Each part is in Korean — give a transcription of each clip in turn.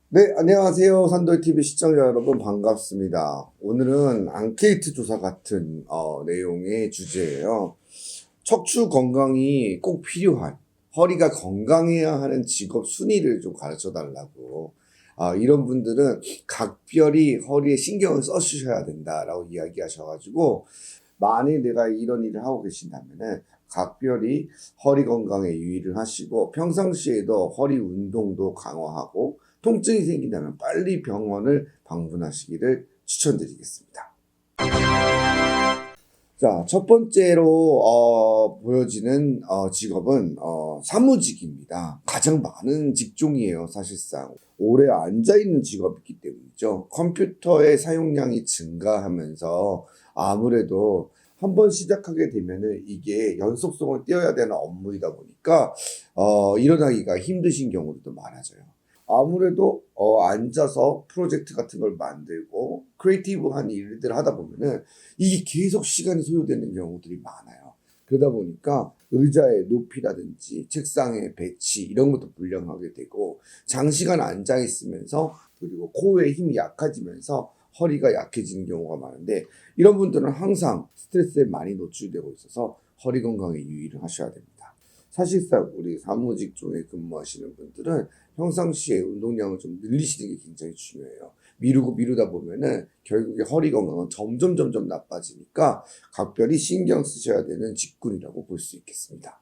네, 안녕하세요. 산돌TV 시청자 여러분 반갑습니다. 오늘은 앙케이트 조사 같은 내용의 주제예요. 척추 건강이 꼭 필요한, 허리가 건강해야 하는 직업 순위를 좀 가르쳐 달라고. 이런 분들은 각별히 허리에 신경을 써주셔야 된다라고 이야기하셔가지고, 만일 내가 이런 일을 하고 계신다면은 각별히 허리 건강에 유의를 하시고 평상시에도 허리 운동도 강화하고 통증이 생긴다면 빨리 병원을 방문하시기를 추천드리겠습니다. 자, 첫 번째로 보여지는 직업은 사무직입니다. 가장 많은 직종이에요, 사실상. 오래 앉아있는 직업이기 때문이죠. 컴퓨터의 사용량이 증가하면서 아무래도 한번 시작하게 되면은 이게 연속성을 띄어야 되는 업무이다 보니까 일어나기가 힘드신 경우도 많아져요. 아무래도 앉아서 프로젝트 같은 걸 만들고 크리에이티브한 일들을 하다 보면은 이게 계속 시간이 소요되는 경우들이 많아요. 그러다 보니까 의자의 높이라든지 책상의 배치 이런 것도 불량하게 되고 장시간 앉아 있으면서 그리고 코어의 힘이 약해지면서 허리가 약해지는 경우가 많은데 이런 분들은 항상 스트레스에 많이 노출되고 있어서 허리 건강에 유의를 하셔야 됩니다. 사실상 우리 사무직종에 근무하시는 분들은 평상시에 운동량을 좀 늘리시는 게 굉장히 중요해요. 미루다 보면은 결국에 허리 건강은 점점 나빠지니까 각별히 신경 쓰셔야 되는 직군이라고 볼 수 있겠습니다.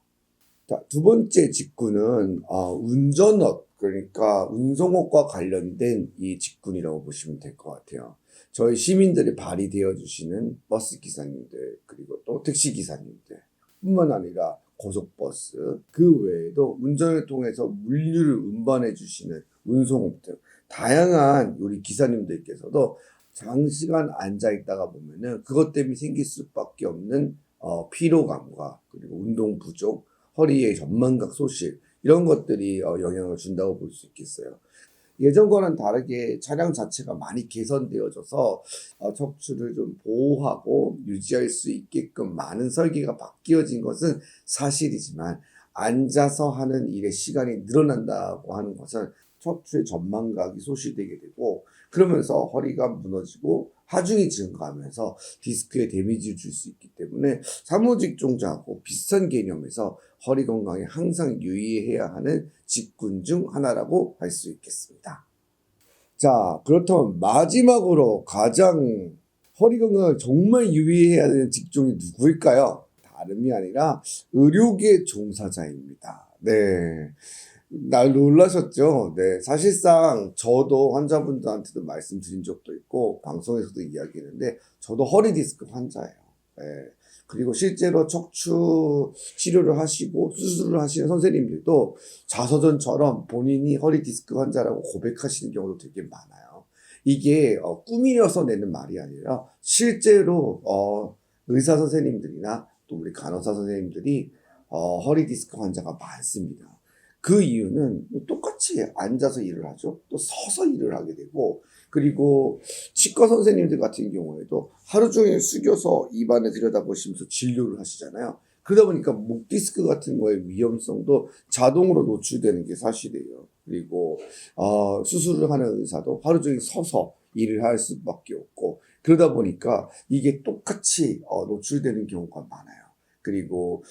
자, 두 번째 직군은 운전업, 그러니까 운송업과 관련된 이 직군이라고 보시면 될 것 같아요. 저희 시민들이 발이 되어주시는 버스 기사님들, 그리고 또 택시 기사님들 뿐만 아니라 고속버스, 그 외에도 운전을 통해서 물류를 운반해 주시는 운송업 등 다양한 우리 기사님들께서도 장시간 앉아 있다가 보면은 그것 때문에 생길 수밖에 없는 피로감과 그리고 운동 부족, 허리의 전man각 소실 이런 것들이 영향을 준다고 볼 수 있겠어요. 예전과는 다르게 차량 자체가 많이 개선되어져서 척추를 좀 보호하고 유지할 수 있게끔 많은 설계가 바뀌어진 것은 사실이지만 앉아서 하는 일의 시간이 늘어난다고 하는 것은 척추의 전man각이 소실되게 되고 그러면서 허리가 무너지고 하중이 증가하면서 디스크에 데미지를 줄 수 있기 때문에 사무직종자하고 비슷한 개념에서 허리 건강에 항상 유의해야 하는 직군 중 하나라고 할 수 있겠습니다. 자, 그렇다면 마지막으로 가장 허리 건강을 정말 유의해야 되는 직종이 누구일까요? 다름이 아니라 의료계 종사자입니다. 네. 날 놀라셨죠? 네. 사실상 저도 환자분들한테도 말씀드린 적도 있고, 방송에서도 이야기했는데, 저도 허리 디스크 환자예요. 네. 그리고 실제로 척추 치료를 하시고 수술을 하시는 선생님들도 자서전처럼 본인이 허리 디스크 환자라고 고백하시는 경우도 되게 많아요. 이게 꾸미려서 내는 말이 아니라 실제로 의사 선생님들이나 또 우리 간호사 선생님들이 허리 디스크 환자가 많습니다. 그 이유는 똑같이 앉아서 일을 하죠. 또 서서 일을 하게 되고 그리고 치과 선생님들 같은 경우에도 하루 종일 숙여서 입안에 들여다보시면서 진료를 하시잖아요. 그러다 보니까 목 디스크 같은 거의 위험성도 자동으로 노출되는 게 사실이에요. 그리고 수술을 하는 의사도 하루 종일 서서 일을 할 수밖에 없고 그러다 보니까 이게 똑같이 노출되는 경우가 많아요. 그리고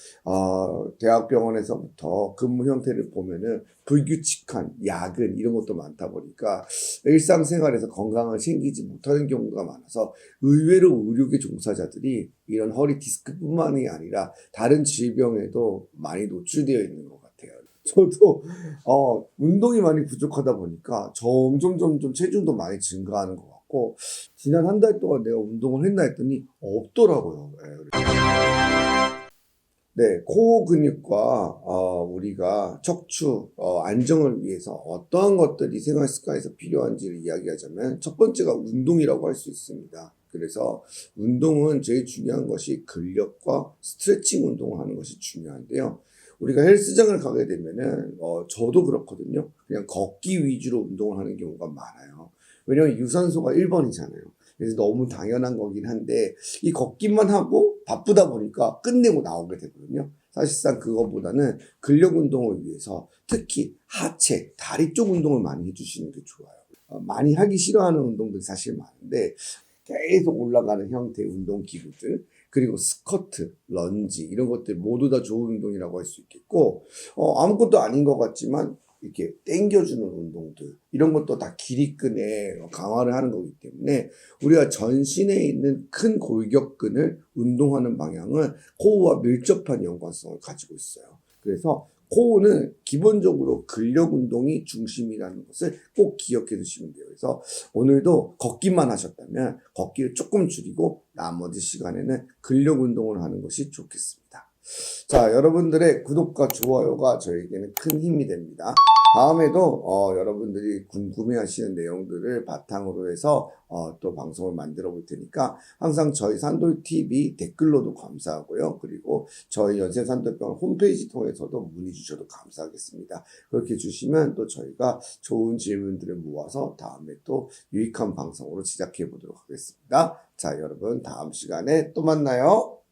대학병원에서부터 근무 형태를 보면은 불규칙한 야근 이런 것도 많다 보니까 일상생활에서 건강을 챙기지 못하는 경우가 많아서 의외로 의료계 종사자들이 이런 허리 디스크뿐만이 아니라 다른 질병에도 많이 노출되어 있는 것 같아요. 저도 운동이 많이 부족하다 보니까 점점 체중도 많이 증가하는 것 같고 지난 한 달 동안 내가 운동을 했나 했더니 없더라고요. 네, 코어 근육과 우리가 척추 안정을 위해서 어떠한 것들이 생활 습관에서 필요한지를 이야기하자면 첫 번째가 운동이라고 할 수 있습니다. 그래서 운동은 제일 중요한 것이 근력과 스트레칭 운동을 하는 것이 중요한데요. 우리가 헬스장을 가게 되면은 저도 그렇거든요. 그냥 걷기 위주로 운동을 하는 경우가 많아요. 왜냐하면 유산소가 1번이잖아요. 그래서 너무 당연한 거긴 한데 이 걷기만 하고 바쁘다 보니까 끝내고 나오게 되거든요. 사실상 그거보다는 근력 운동을 위해서 특히 하체, 다리 쪽 운동을 많이 해주시는 게 좋아요. 많이 하기 싫어하는 운동들이 사실 많은데 계속 올라가는 형태의 운동기구들 그리고 스쿼트, 런지 이런 것들 모두 다 좋은 운동이라고 할 수 있겠고 아무것도 아닌 것 같지만 이렇게 당겨주는 운동들 이런 것도 다 기립근에 강화를 하는 거기 때문에 우리가 전신에 있는 큰 골격근을 운동하는 방향은 코어와 밀접한 연관성을 가지고 있어요. 그래서 코어는 기본적으로 근력 운동이 중심이라는 것을 꼭 기억해 두시면 돼요. 그래서 오늘도 걷기만 하셨다면 걷기를 조금 줄이고 나머지 시간에는 근력 운동을 하는 것이 좋겠습니다. 자, 여러분들의 구독과 좋아요가 저에게는 큰 힘이 됩니다. 다음에도 여러분들이 궁금해하시는 내용들을 바탕으로 해서 또 방송을 만들어 볼 테니까 항상 저희 산돌TV 댓글로도 감사하고요. 그리고 저희 연세산돌병원 홈페이지 통해서도 문의 주셔도 감사하겠습니다. 그렇게 주시면 또 저희가 좋은 질문들을 모아서 다음에 또 유익한 방송으로 제작해 보도록 하겠습니다. 자, 여러분 다음 시간에 또 만나요.